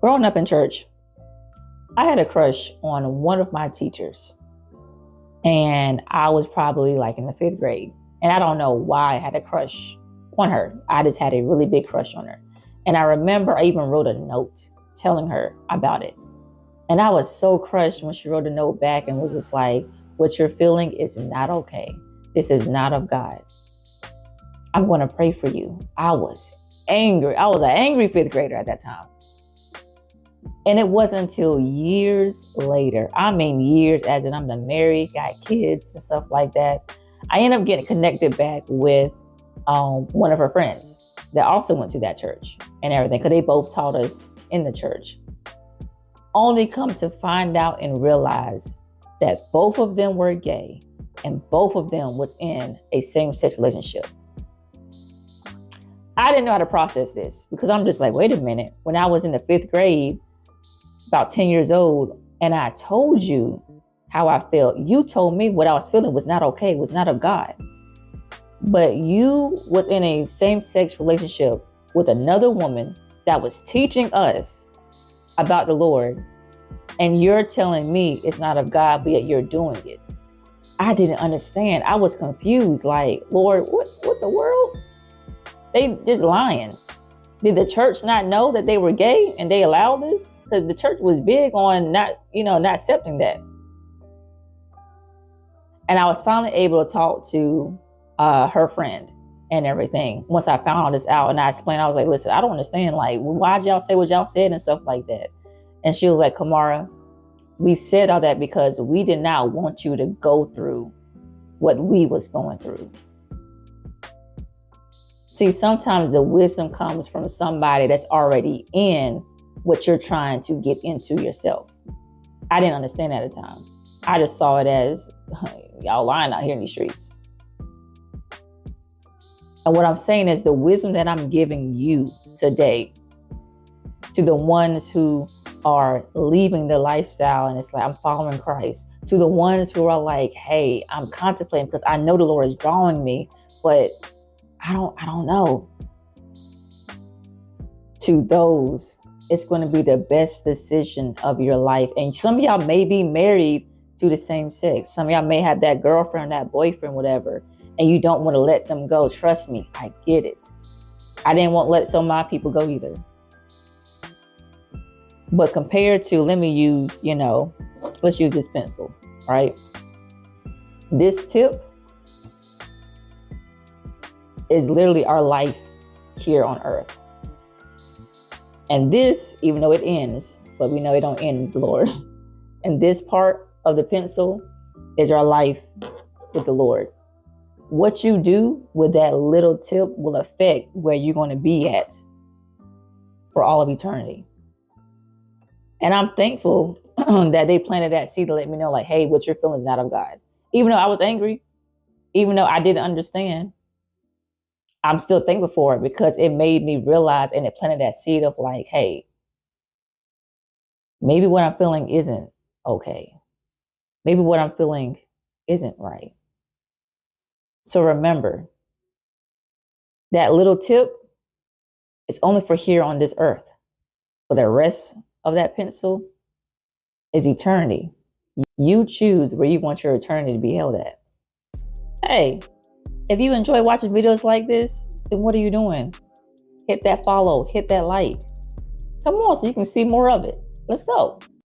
Growing up in church, I had a crush on one of my teachers. And I was probably like in the fifth grade. And I don't know why I had a crush on her. I just had a really big crush on her. And I remember I even wrote a note telling her about it. And I was so crushed when she wrote a note back and was just like, what you're feeling is not okay. This is not of God. I'm going to pray for you. I was angry. I was an angry fifth grader at that time. And it wasn't until years later, I mean years as in I'm done married, got kids and stuff like that, I ended up getting connected back with one of her friends that also went to that church and everything, because they both taught us in the church. Only come to find out and realize that both of them were gay and both of them was in a same-sex relationship. I didn't know how to process this because I'm just like, wait a minute. When I was in the fifth grade, about 10 years old, and I told you how I felt, you told me what I was feeling was not okay, was not of God. But you was in a same-sex relationship with another woman that was teaching us about the Lord, and you're telling me it's not of God, but yet you're doing it. I didn't understand. I was confused, like, Lord, what the world? They just lying. Did the church not know that they were gay and they allowed this? Because the church was big on not accepting that. And I was finally able to talk to her friend and everything. Once I found all this out and I explained, I was like, listen, I don't understand. Like, why'd y'all say what y'all said and stuff like that? And she was like, Kamara, we said all that because we did not want you to go through what we was going through. See, sometimes the wisdom comes from somebody that's already in what you're trying to get into yourself. I didn't understand that at the time. I just saw it as y'all lying out here in these streets. And what I'm saying is the wisdom that I'm giving you today to the ones who are leaving the lifestyle and it's like, I'm following Christ, to the ones who are like, hey, I'm contemplating because I know the Lord is drawing me, but I don't know. To those, it's going to be the best decision of your life. And some of y'all may be married to the same sex. Some of y'all may have that girlfriend, that boyfriend, whatever, and you don't want to let them go. Trust me, I get it. I didn't want to let some of my people go either. But compared to, let's use this pencil, right? This tip is literally our life here on earth. And this, even though it ends, but we know it don't end, Lord. And this part of the pencil is our life with the Lord. What you do with that little tip will affect where you're going to be at for all of eternity. And I'm thankful that they planted that seed to let me know, like, hey, what you're feeling is not of God. Even though I was angry, even though I didn't understand, I'm still thankful for it because it made me realize and it planted that seed of like, hey, maybe what I'm feeling isn't okay. Maybe what I'm feeling isn't right. So remember, that little tip is only for here on this earth. For the rest of that pencil is eternity. You choose where you want your eternity to be held at. Hey, if you enjoy watching videos like this, then what are you doing? Hit that follow, hit that like. Come on, so you can see more of it. Let's go.